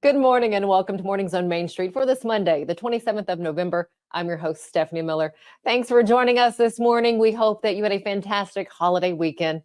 Good morning and welcome to Mornings on Main Street for this Monday, the 27th of November. I'm your host, Stefanie Miller. Thanks for joining us this morning. We hope that you had a fantastic holiday weekend.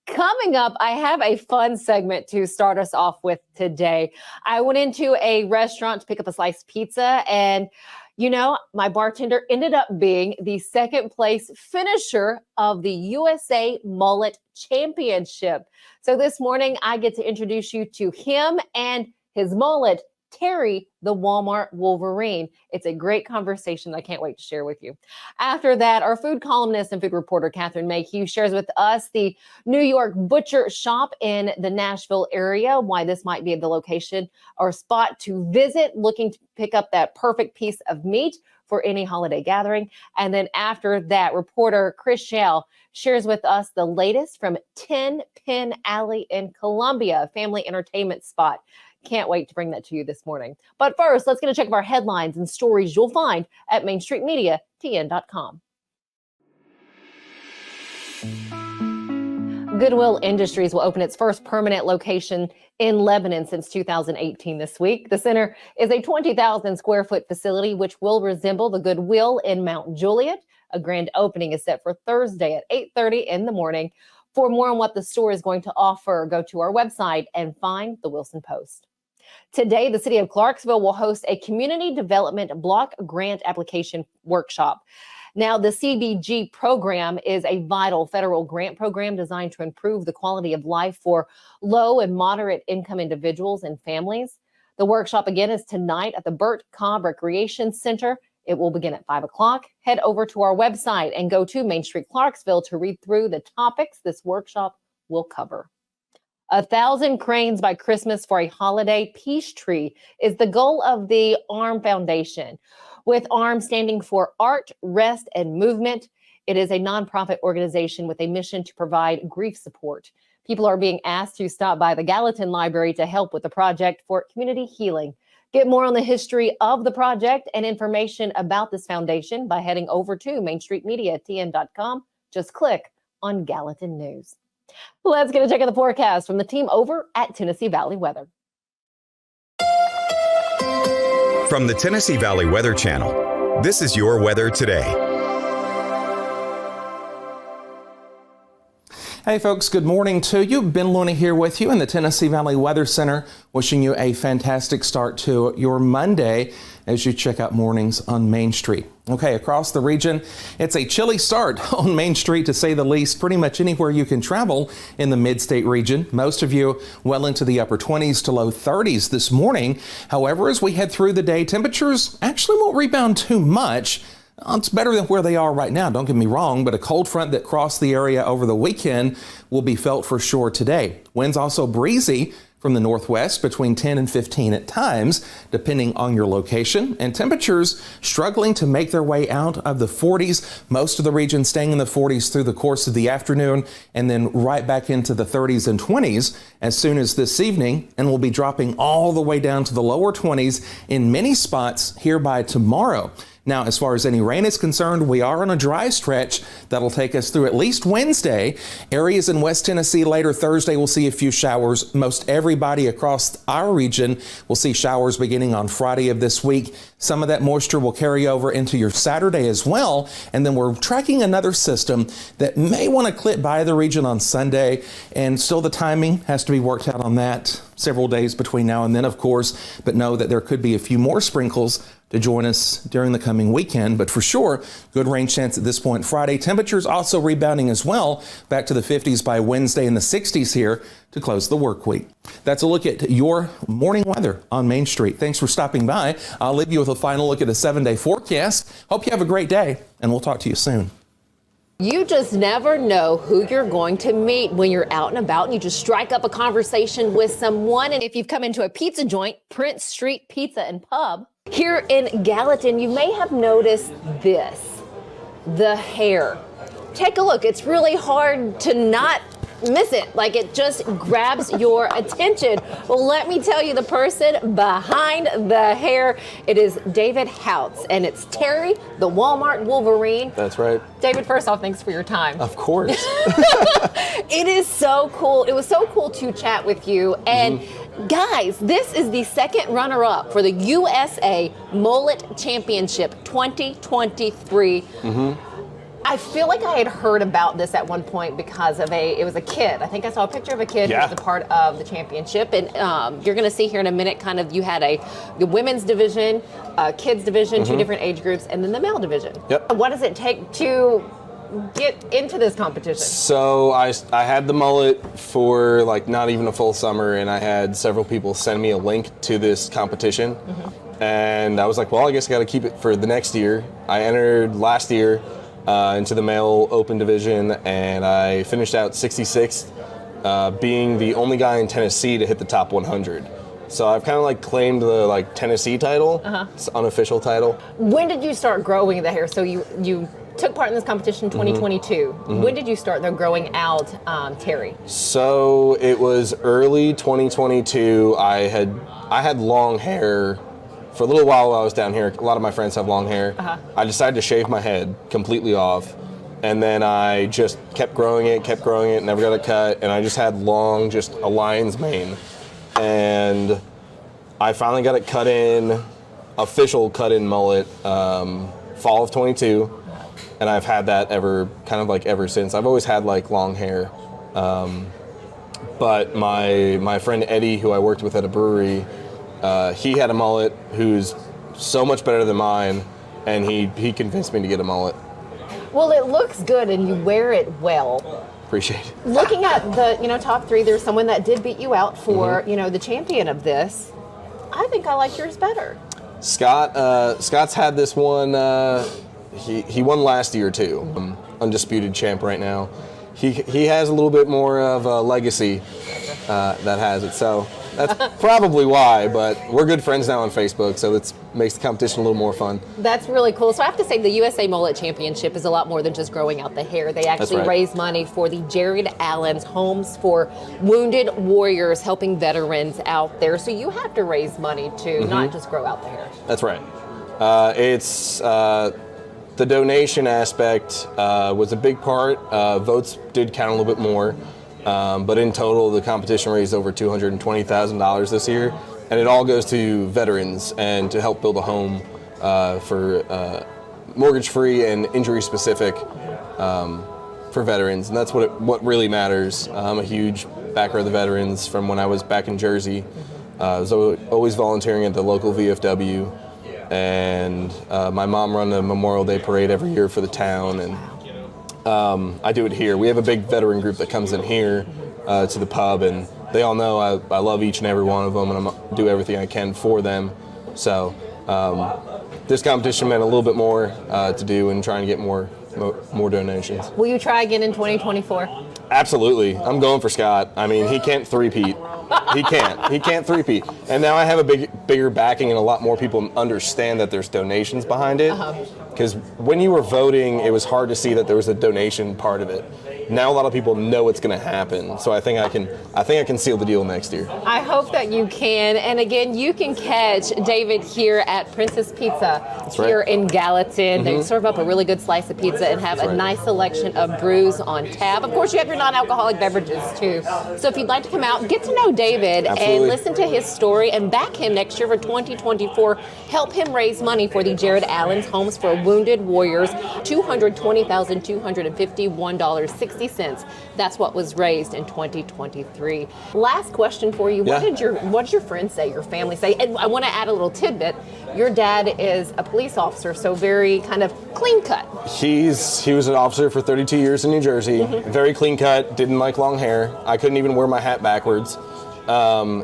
Coming up, I have a fun segment to start us off with today. I went into a restaurant to pick up a sliced pizza, and you know, my bartender ended up being the second place finisher of the USA Mullet Championship. So this morning, I get to introduce you to him and his mullet, Terry, the Walmart Wolverine. It's a great conversation I can't wait to share with you. After that, our food columnist and food reporter, Mayhew, shares with us the New York butcher shop in the Nashville area, why this might be the location or spot to visit, looking to pick up that perfect piece of meat for any holiday gathering. And then after that, reporter Chris Shell shares with us the latest from Tenn Pin Alley in Columbia, a family entertainment spot. Can't wait to bring that to you this morning. But first, let's get a check of our headlines and stories you'll find at MainStreetMediaTN.com. Goodwill Industries will open its first permanent location in Lebanon since 2018 this week. The center is a 20,000 square foot facility which will resemble the Goodwill in Mount Juliet. A grand opening is set for Thursday at 8:30 in the morning. For more on what the store is going to offer, go to our website and find the Wilson Post. Today, the city of Clarksville will host a community development block grant application workshop. Now, the CBG program is a vital federal grant program designed to improve the quality of life for low and moderate income individuals and families. The workshop again is tonight at the Burt Cobb Recreation Center. It will begin at 5 o'clock. Head over to our website and go to Main Street Clarksville to read through the topics this workshop will cover. 1,000 cranes by Christmas for a holiday peace tree is the goal of the ARM Foundation. With ARM standing for Art, Rest, and Movement, it is a nonprofit organization with a mission to provide grief support. People are being asked to stop by the Gallatin Library to help with the project for community healing. Get more on the history of the project and information about this foundation by heading over to MainStreetMediaTN.com. Just click on Gallatin News. Let's get a check of the forecast from the team over at Tennessee Valley Weather. From the Tennessee Valley Weather Channel, this is your weather today. Hey folks, good morning to you. Ben Looney here with you in the Tennessee Valley Weather Center, wishing you a fantastic start to your Monday as you check out Mornings on Main Street. Okay, across the region, it's a chilly start on Main Street, to say the least. Pretty much anywhere you can travel in the mid-state region. Most of you well into the upper 20s to low 30s this morning. However, as we head through the day, temperatures actually won't rebound too much. It's better than where they are right now, don't get me wrong, but a cold front that crossed the area over the weekend will be felt for sure today. Winds also breezy from the northwest between 10 and 15 at times, depending on your location, and temperatures struggling to make their way out of the 40s. Most of the region staying in the 40s through the course of the afternoon, and then right back into the 30s and 20s as soon as this evening, and we'll be dropping all the way down to the lower 20s in many spots here by tomorrow. Now, as far as any rain is concerned, we are on a dry stretch that'll take us through at least Wednesday. Areas in West Tennessee later Thursday will see a few showers. Most everybody across our region will see showers beginning on Friday of this week. Some of that moisture will carry over into your Saturday as well. And then we're tracking another system that may want to clip by the region on Sunday. And still the timing has to be worked out on that several days between now and then, of course. But know that there could be a few more sprinkles to join us during the coming weekend, but for sure, good rain chance at this point Friday. Temperatures also rebounding as well, back to the 50s by Wednesday and the 60s here to close the work week. That's a look at your morning weather on Main Street. Thanks for stopping by. I'll leave you with a final look at the 7-day forecast. Hope you have a great day, and we'll talk to you soon. You just never know who you're going to meet when you're out and about and you just strike up a conversation with someone. And if you've come into a pizza joint, Prince Street Pizza and Pub, here in Gallatin, you may have noticed this, the hair. Take a look. It's really hard to not miss it. Like, it just grabs your attention. Well, let me tell you the person behind the hair. It is David Houts, and it's Terry, the Walmart Wolverine. That's right. David, first off, thanks for your time. Of course. It is so cool. It was so cool to chat with you. And Guys, this is the second runner-up for the USA Mullet Championship 2023. I feel like I had heard about this at one point because of it was a kid. I think I saw a picture of a kid who was a part of the championship. And you're going to see here in a minute kind of you had the women's division, kids division, two different age groups, and then the male division. Yep. What does it take to get into this competition? So I had the mullet for like not even a full summer, and I had several people send me a link to this competition. And I was like, well, I guess I got to keep it for the next year. I entered last year into the male open division, and I finished out 66th, being the only guy in Tennessee to hit the top 100. So I've kind of like claimed the like Tennessee title, it's an unofficial title. When did you start growing the hair? So you took part in this competition in 2022. When did you start growing out Terry? So it was early 2022. I had long hair for a little while I was down here. A lot of my friends have long hair. I decided to shave my head completely off, and then I just kept growing it, never got it cut, and I just had long, just a lion's mane. And I finally got it cut in, official cut in mullet, fall of 22, and I've had that ever since. I've always had like long hair, but my friend Eddie, who I worked with at a brewery, he had a mullet who's so much better than mine, and he convinced me to get a mullet. Well, it looks good and you wear it well. Appreciate it. Looking at the top three, there's someone that did beat you out for the champion of this. I think I like yours better. Scott's had this one. He won last year too. Undisputed champ right now. He has a little bit more of a legacy that has it. So that's probably why, but we're good friends now on Facebook, so it makes the competition a little more fun. That's really cool. So I have to say the USA Mullet Championship is a lot more than just growing out the hair. They actually raise money for the Jared Allen's Homes for Wounded Warriors, helping veterans out there. So you have to raise money to not just grow out the hair. That's right. It's the donation aspect was a big part. Votes did count a little bit more. But in total, the competition raised over $220,000 this year, and it all goes to veterans and to help build a home for mortgage-free and injury-specific for veterans, and that's what really matters. I'm a huge backer of the veterans from when I was back in Jersey. I was always volunteering at the local VFW, and my mom run a Memorial Day parade every year for the town, and I do it here. We have a big veteran group that comes in here to the pub, and they all know I love each and every one of them, and I'm going to do everything I can for them. So this competition meant a little bit more to do and trying to get more donations. Will you try again in 2024? Absolutely. I'm going for Scott. I mean, he can't three-peat. He can't three-peat. And now I have a bigger backing, and a lot more people understand that there's donations behind it. Because when you were voting, it was hard to see that there was a donation part of it. Now a lot of people know it's going to happen, so I think I can seal the deal next year. I hope that you can. And again, you can catch David here at Princess Pizza here in Gallatin. They serve up a really good slice of pizza and have a nice selection of brews on tap. Of course, you have your non-alcoholic beverages too. So if you'd like to come out, get to know David and listen to his story and back him next year for 2024. Help him raise money for the Jared Allen's Homes for Wounded Warriors. $220,251.60. That's what was raised in 2023. Last question for you. What did your friends say, your family say? And I want to add a little tidbit. Your dad is a police officer, so very kind of clean cut. He was an officer for 32 years in New Jersey. Very clean cut, didn't like long hair. I couldn't even wear my hat backwards.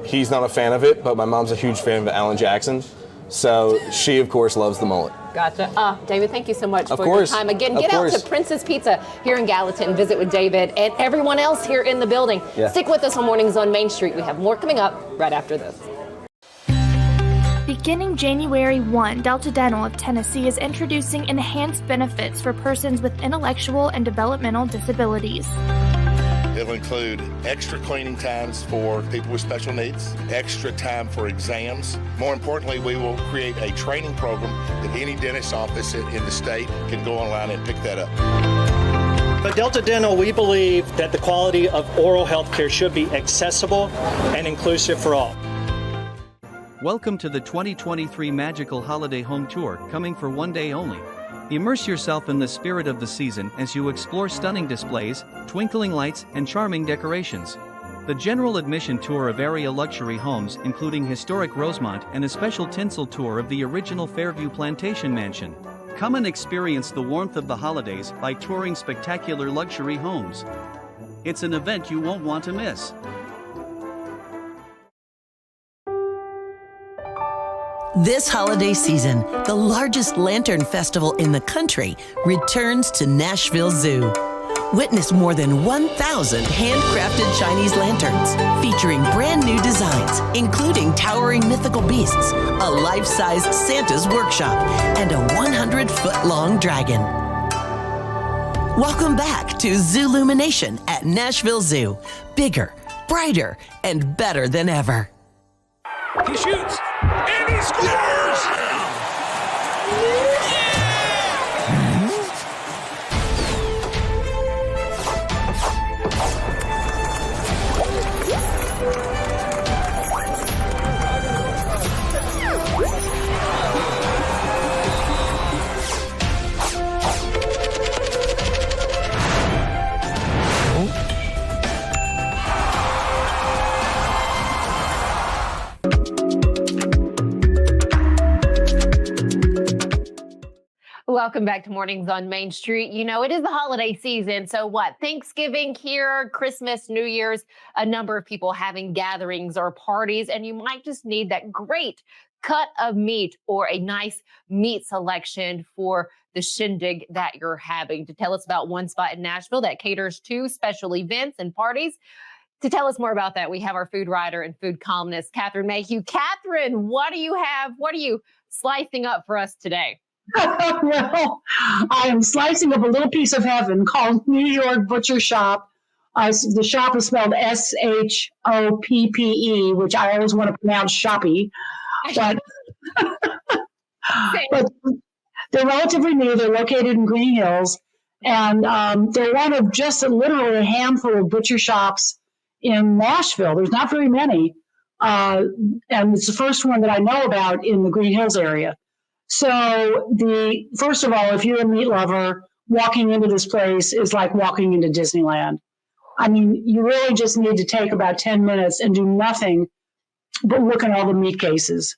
He's not a fan of it, but my mom's a huge fan of Alan Jackson. So she, of course, loves the mullet. Gotcha. David, thank you so much for your time. Again, get out to Princess Pizza here in Gallatin and visit with David and everyone else here in the building. Stick with us on Mornings on Main Street. We have more coming up right after this. Beginning January 1, Delta Dental of Tennessee is introducing enhanced benefits for persons with intellectual and developmental disabilities. It'll include extra cleaning times for people with special needs, extra time for exams. More importantly, we will create a training program that any dentist office in the state can go online and pick that up. At Delta Dental, we believe that the quality of oral health care should be accessible and inclusive for all. Welcome to the 2023 Magical Holiday Home Tour, coming for one day only. Immerse yourself in the spirit of the season as you explore stunning displays, twinkling lights, and charming decorations. The general admission tour of area luxury homes, including historic Rosemont, and a special tinsel tour of the original Fairview Plantation Mansion. Come and experience the warmth of the holidays by touring spectacular luxury homes. It's an event you won't want to miss. This holiday season, the largest lantern festival in the country returns to Nashville Zoo. Witness more than 1,000 handcrafted Chinese lanterns featuring brand new designs, including towering mythical beasts, a life-sized Santa's workshop, and a 100-foot-long dragon. Welcome back to Zoolumination at Nashville Zoo. Bigger, brighter, and better than ever. He shoots, and he scores! Welcome back to Mornings on Main Street. You know, it is the holiday season. So what? Thanksgiving here, Christmas, New Year's, a number of people having gatherings or parties, and you might just need that great cut of meat or a nice meat selection for the shindig that you're having. To tell us about one spot in Nashville that caters to special events and parties. To tell us more about that, we have our food writer and food columnist, Catherine Mayhew. Catherine, what do you have? What are you slicing up for us today? Well, I am slicing up a little piece of heaven called New York Butcher Shop. The shop is spelled Shoppe, which I always want to pronounce Shoppe. But, but they're relatively new. They're located in Green Hills. And they're one of just literally a handful of butcher shops in Nashville. There's not very many. And it's the first one that I know about in the Green Hills area. So first of all, if you're a meat lover, walking into this place is like walking into Disneyland. I mean, you really just need to take about 10 minutes and do nothing but look at all the meat cases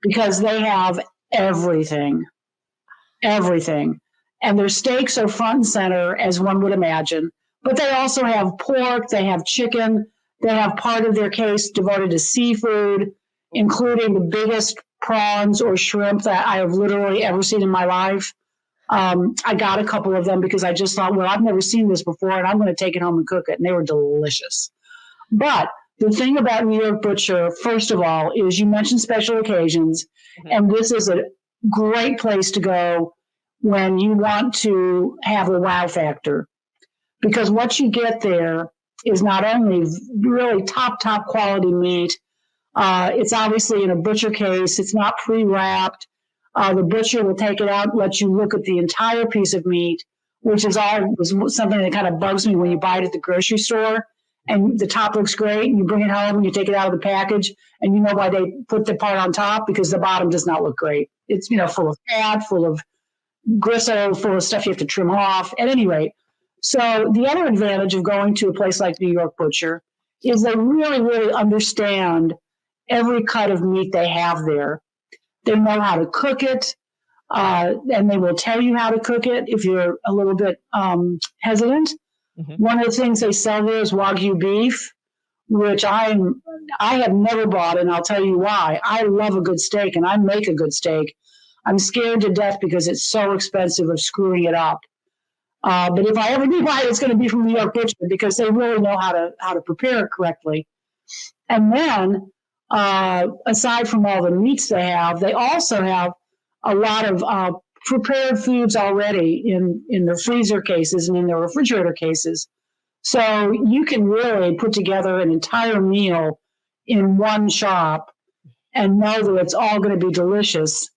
because they have everything. And their steaks are front and center, as one would imagine. But they also have pork, they have chicken, they have part of their case devoted to seafood, including the biggest prawns or shrimp that I have literally ever seen in my life. I got a couple of them because I just thought, well, I've never seen this before, and I'm going to take it home and cook it. And they were delicious. But the thing about New York Butcher, first of all, is you mentioned special occasions, and this is a great place to go when you want to have a wow factor. Because what you get there is not only really top quality meat, it's obviously in a butcher case. It's not pre-wrapped. The butcher will take it out, let you look at the entire piece of meat, which is something that kind of bugs me when you buy it at the grocery store. And the top looks great, and you bring it home and you take it out of the package, and you know why they put the part on top, because the bottom does not look great. It's, full of fat, full of gristle, full of stuff you have to trim off. At any rate, so the other advantage of going to a place like New York Butcher is they really, really understand every cut of meat they have there. They know how to cook it, and they will tell you how to cook it if you're a little bit hesitant. One of the things they sell there is Wagyu beef, which I have never bought, and I'll tell you why. I love a good steak, and I make a good steak. I'm scared to death because it's so expensive of screwing it up. But if I ever do buy it, it's going to be from New York Butcher because they really know how to prepare it correctly. And then, aside from all the meats they also have a lot of prepared foods already in their freezer cases and in their refrigerator cases. So you can really put together an entire meal in one shop and know that it's all going to be delicious.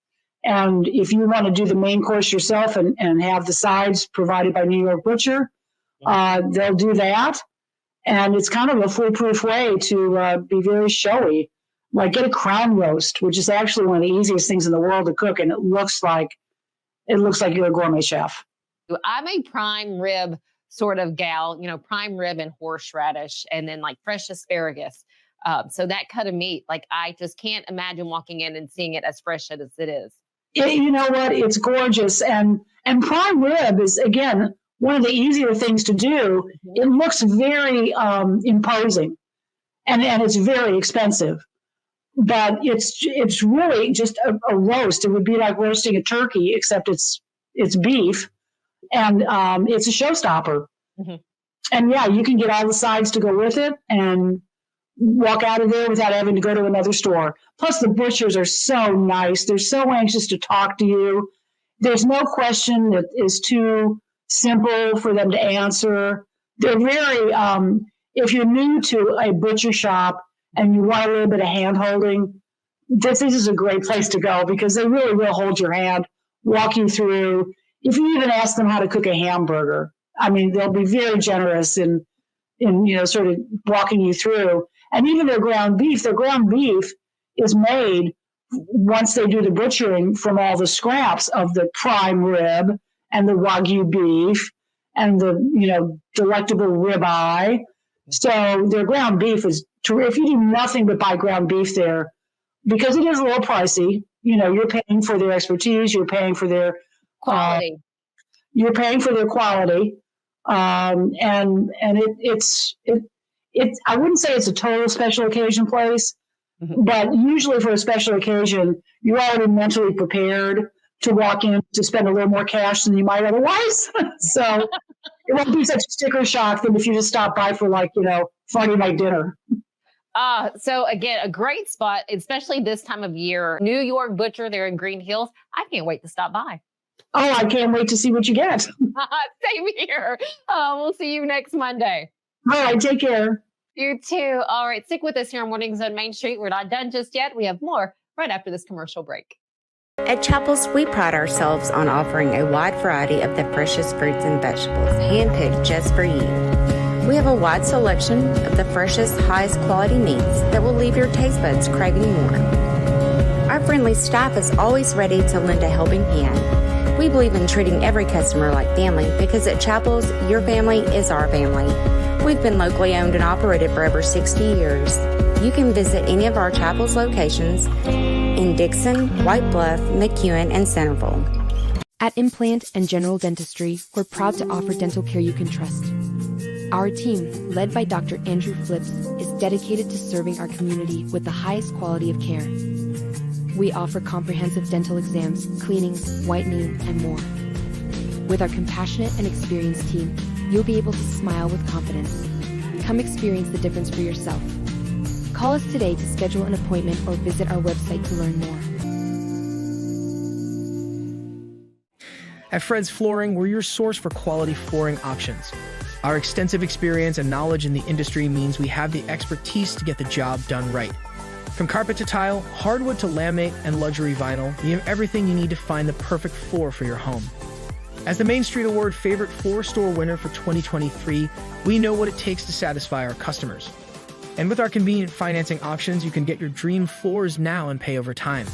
And if you want to do the main course yourself and have the sides provided by New York Butcher, They'll do that. And it's kind of a foolproof way to be very showy. Like get a crown roast, which is actually one of the easiest things in the world to cook, and it looks like you're a gourmet chef. I'm a prime rib sort of gal, prime rib and horseradish, and then like fresh asparagus. So that cut of meat, like I just can't imagine walking in and seeing it as fresh as it is. You know what? It's gorgeous, and prime rib is again one of the easier things to do. It looks very imposing, and it's very expensive. But it's really just a roast. It would be like roasting a turkey, except it's beef, and it's a showstopper. Mm-hmm. And yeah, you can get all the sides to go with it, and walk out of there without having to go to another store. Plus, the butchers are so nice. They're so anxious to talk to you. There's no question that is too simple for them to answer. They're very, if you're new to a butcher shop and you want a little bit of hand-holding, this is a great place to go because they really will hold your hand, walk you through. If you even ask them how to cook a hamburger, I mean, they'll be very generous in sort of walking you through. And even their ground beef is made once they do the butchering from all the scraps of the prime rib and the Wagyu beef and the, delectable ribeye. So their ground beef is terrific. If you do nothing but buy ground beef there, because it is a little pricey, you're paying for their expertise, you're paying for their quality. I wouldn't say it's a total special occasion place, but usually for a special occasion, you're already mentally prepared to walk in to spend a little more cash than you might otherwise. So it won't be such a sticker shock than if you just stop by for Friday night dinner. So again, a great spot, especially this time of year. New York Butcher there in Green Hills. I can't wait to stop by. Oh, I can't wait to see what you get. Same here. We'll see you next Monday. All right, take care. You too. All right, stick with us here on Mornings on Main Street. We're not done just yet. We have more right after this commercial break. At Chapels, we pride ourselves on offering a wide variety of the freshest fruits and vegetables, handpicked just for you. We have a wide selection of the freshest, highest quality meats that will leave your taste buds craving more. Our friendly staff is always ready to lend a helping hand. We believe in treating every customer like family because at Chapels, your family is our family. We've been locally owned and operated for over 60 years. You can visit any of our Chapels locations in Dixon, White Bluff, McEwen, and Centerville. At Implant and General Dentistry, we're proud to offer dental care you can trust. Our team, led by Dr. Andrew Flips, is dedicated to serving our community with the highest quality of care. We offer comprehensive dental exams, cleanings, whitening, and more. With our compassionate and experienced team, you'll be able to smile with confidence. Come experience the difference for yourself. Call us today to schedule an appointment or visit our website to learn more. At Fred's Flooring, we're your source for quality flooring options. Our extensive experience and knowledge in the industry means we have the expertise to get the job done right. From carpet to tile, hardwood to laminate, and luxury vinyl, we have everything you need to find the perfect floor for your home. As the Main Street Award Favorite Floor Store winner for 2023, we know what it takes to satisfy our customers. And with our convenient financing options, you can get your dream floors now and pay over time.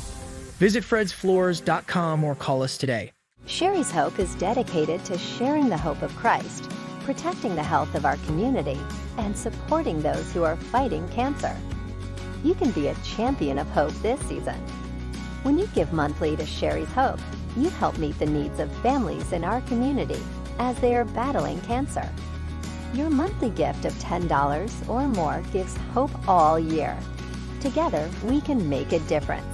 Visit fredsfloors.com or call us today. Sherry's Hope is dedicated to sharing the hope of Christ, protecting the health of our community, and supporting those who are fighting cancer. You can be a champion of hope this season. When you give monthly to Sherry's Hope, you help meet the needs of families in our community as they are battling cancer. Your monthly gift of $10 or more gives hope all year. Together, we can make a difference.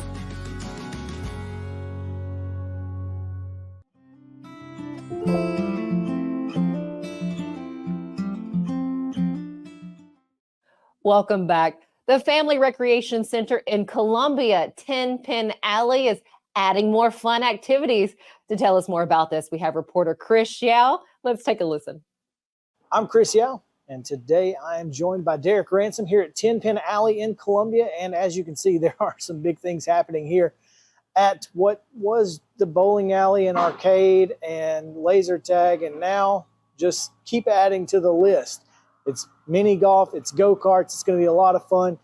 Welcome back. The Family Recreation Center in Columbia, Tenn Pin Alley, is adding more fun activities. To tell us more about this, we have reporter Chris Yao. Let's take a listen. I'm Chris Yao, and today I am joined by Derek Ransom here at Tenn Pin Alley in Columbia. And as you can see, there are some big things happening here at what was the bowling alley and arcade and laser tag, and now just keep adding to the list. It's mini golf, it's go-karts. It's going to be a lot of fun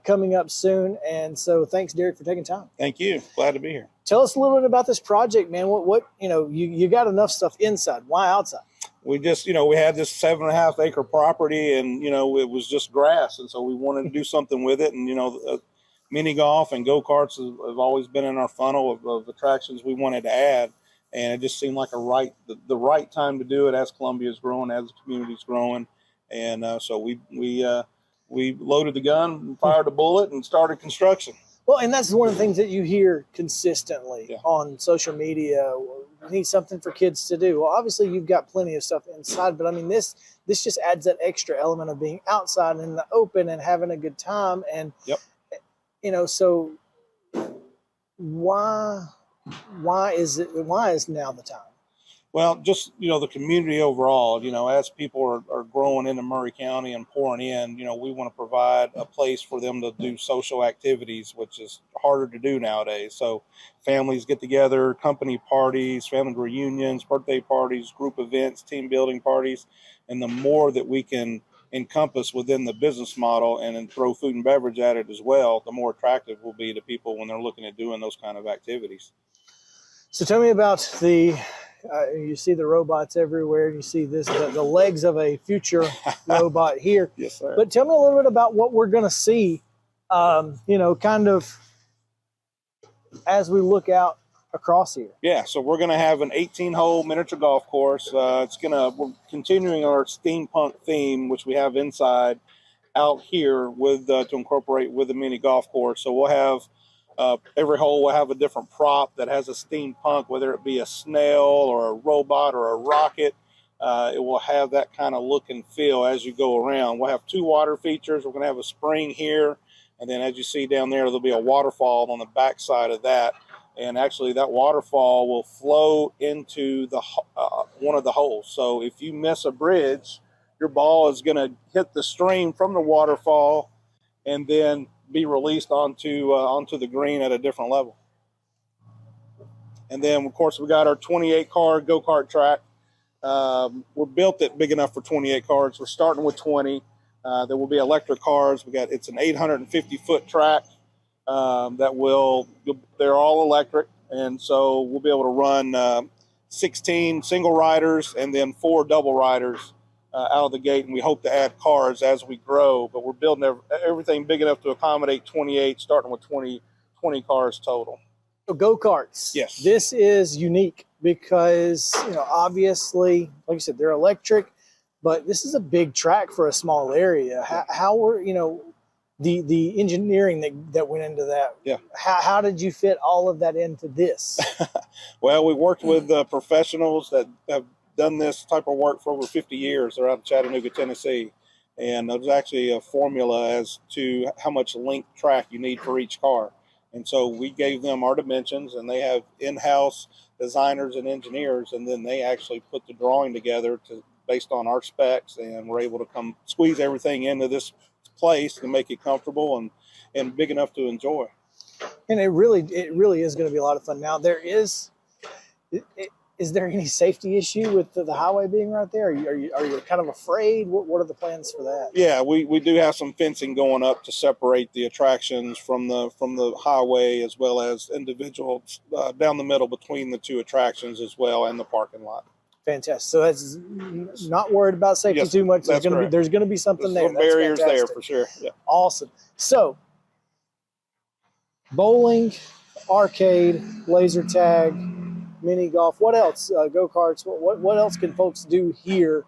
coming up soon. And so thanks, Derek, for taking time. Thank you. Glad to be here. Tell us a little bit about this project, man. What you got enough stuff inside. Why outside? We just, we had this 7.5 acre property, and, it was just grass. And so we wanted to do something with it. And, mini golf and go-karts have always been in our funnel of attractions we wanted to add. And it just seemed like the right time to do it as Columbia's growing, as the community's growing. And so we loaded the gun, fired a bullet, and started construction. Well, and that's one of the things that you hear consistently on social media. We need something for kids to do. Well, obviously you've got plenty of stuff inside, but I mean, this just adds that extra element of being outside in the open and having a good time. And, so why is now the time? Well, just, the community overall, as people are growing into Murray County and pouring in, we want to provide a place for them to do social activities, which is harder to do nowadays. So families get together, company parties, family reunions, birthday parties, group events, team building parties. And the more that we can encompass within the business model and then throw food and beverage at it as well, the more attractive will be to people when they're looking at doing those kind of activities. So tell me about you see the robots everywhere. You see the legs of a future robot here. Yes, sir. But tell me a little bit about what we're going to see, kind of as we look out across here. Yeah, so we're going to have an 18-hole miniature golf course. We're continuing our steampunk theme, which we have inside out here to incorporate with the mini golf course. So we'll have every hole will have a different prop that has a steampunk, whether it be a snail or a robot or a rocket. It will have that kind of look and feel as you go around. We'll have 2 water features. We're going to have a spring here, and then as you see down there, there'll be a waterfall on the back side of that. And actually, that waterfall will flow into the one of the holes. So if you miss a bridge, your ball is going to hit the stream from the waterfall and then be released onto the green at a different level. And then, of course, we got our 28-car go-kart track. We're built it big enough for 28 cars. We're starting with 20. There will be electric cars. It's an 850-foot track they're all electric, and so we'll be able to run 16 single riders and then 4 double riders out of the gate, and we hope to add cars as we grow, but we're building everything big enough to accommodate 28, starting with 20 cars total. So go-karts. Yes. This is unique because, obviously, like you said, they're electric, but this is a big track for a small area. How were, the engineering that went into that? Yeah. How did you fit all of that into this? Well, we worked with professionals that have done this type of work for over 50 years. They're out of Chattanooga, Tennessee. And there's actually a formula as to how much length track you need for each car. And so we gave them our dimensions, and they have in-house designers and engineers, and then they actually put the drawing together based on our specs, and we're able to come squeeze everything into this place to make it comfortable and big enough to enjoy. And it really is going to be a lot of fun. Now, is there any safety issue with the highway being right there? Are you kind of afraid? What are the plans for that? Yeah, we do have some fencing going up to separate the attractions from the highway, as well as individuals down the middle between the 2 attractions as well, and the parking lot. Fantastic. So that's not worried about safety too much. There's going to be something there. Some barriers there for sure. Yeah. Awesome. So bowling, arcade, laser tag, mini golf. What else? Go-karts. What else can folks do here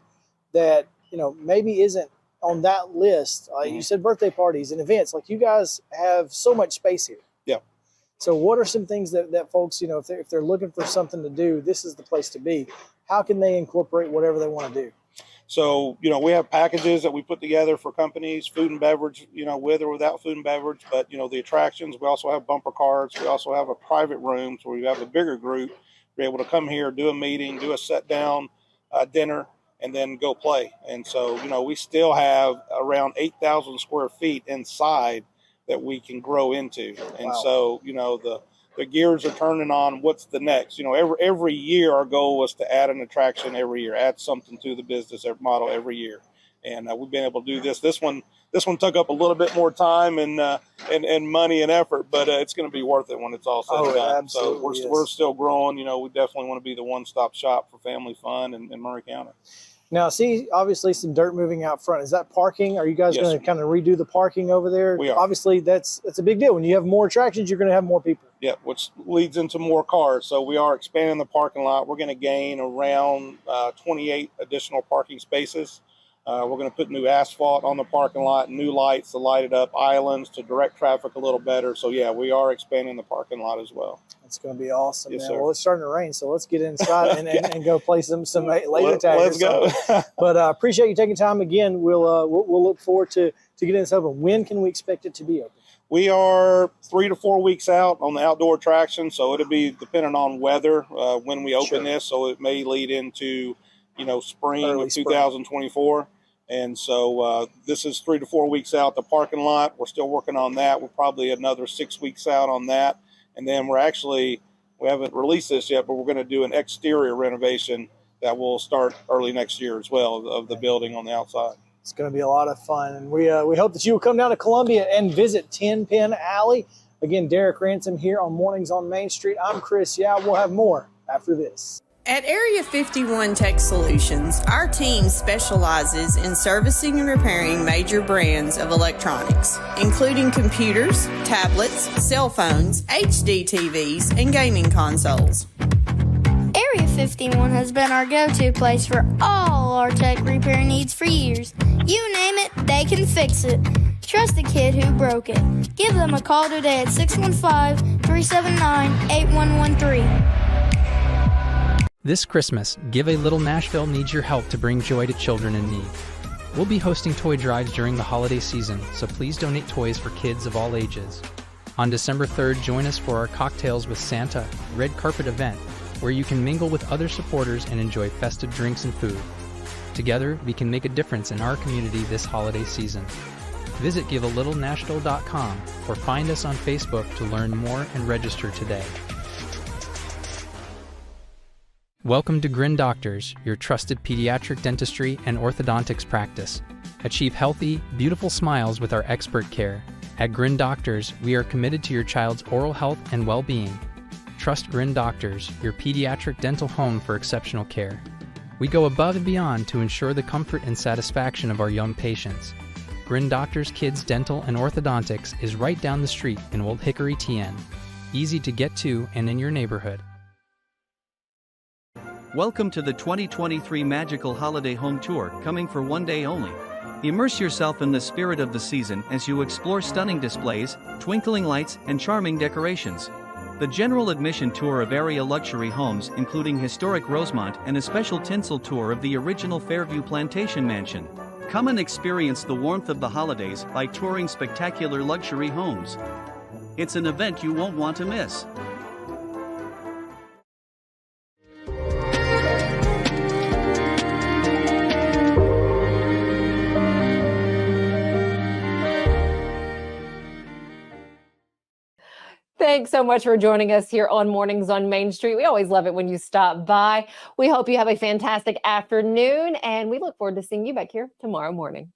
that maybe isn't on that list? You said birthday parties and events. Like, you guys have so much space here. Yeah. So what are some things that folks, if they're looking for something to do, this is the place to be? How can they incorporate whatever they want to do? So, we have packages that we put together for companies, food and beverage, with or without food and beverage. But, the attractions, we also have bumper cars. We also have a private room where you have a bigger group. You're able to come here, do a meeting, do a sit down dinner, and then go play. And so, we still have around 8,000 square feet inside that we can grow into. And so, the gears are turning on what's the next. Every year our goal was to add an attraction every year, add something to the business model every year. And we've been able to do this. This one took up a little bit more time and money and effort, but it's going to be worth it when it's all said and done. So we're still growing. We definitely want to be the one-stop shop for family fun in Murray County. Now, see, obviously some dirt moving out front. Is that parking? Are you guys going to kind of redo the parking over there? We are. Obviously, that's a big deal. When you have more attractions, you're going to have more people. Yeah, which leads into more cars. So we are expanding the parking lot. We're going to gain around 28 additional parking spaces. We're going to put new asphalt on the parking lot, new lights to light it up, islands to direct traffic a little better. So, yeah, we are expanding the parking lot as well. It's going to be awesome. Yes, man. sir. Well, it's starting to rain, so let's get inside and go play some laser tag. Let's go. But appreciate you taking time again. We'll look forward to getting this open. When can we expect it to be open? We are 3 to 4 weeks out on the outdoor attraction, so it'll be depending on weather when we open this. So it may lead into spring of 2024. And so this is 3 to 4 weeks out. The parking lot, we're still working on that. We're probably another 6 weeks out on that. And then we haven't released this yet, but we're going to do an exterior renovation that will start early next year as well of the building on the outside. It's going to be a lot of fun. And we hope that you will come down to Columbia and visit Tenn Pin Alley. Again, Derek Ransom here on Mornings on Main Street. I'm Chris. Yeah, we'll have more after this. At Area 51 Tech Solutions, our team specializes in servicing and repairing major brands of electronics, including computers, tablets, cell phones, HD TVs, and gaming consoles. Area 51 has been our go-to place for all our tech repair needs for years. You name it, they can fix it. Trust the kid who broke it. Give them a call today at 615-379-8113. This Christmas, Give a Little Nashville needs your help to bring joy to children in need. We'll be hosting toy drives during the holiday season, so please donate toys for kids of all ages. On December 3rd, join us for our Cocktails with Santa red carpet event, where you can mingle with other supporters and enjoy festive drinks and food. Together, we can make a difference in our community this holiday season. Visit givealittle.nashville.com or find us on Facebook to learn more and register today. Welcome to Grin Doctors, your trusted pediatric dentistry and orthodontics practice. Achieve healthy, beautiful smiles with our expert care. At Grin Doctors, we are committed to your child's oral health and well-being. Trust Grin Doctors, your pediatric dental home for exceptional care. We go above and beyond to ensure the comfort and satisfaction of our young patients. Grin Doctors Kids Dental and Orthodontics is right down the street in Old Hickory, TN. Easy to get to and in your neighborhood. Welcome to the 2023 Magical Holiday Home Tour, coming for one day only. Immerse yourself in the spirit of the season as you explore stunning displays, twinkling lights, and charming decorations. The general admission tour of area luxury homes, including historic Rosemont, and a special tinsel tour of the original Fairview Plantation Mansion. Come and experience the warmth of the holidays by touring spectacular luxury homes. It's an event you won't want to miss. Thanks so much for joining us here on Mornings on Main Street. We always love it when you stop by. We hope you have a fantastic afternoon, and we look forward to seeing you back here tomorrow morning.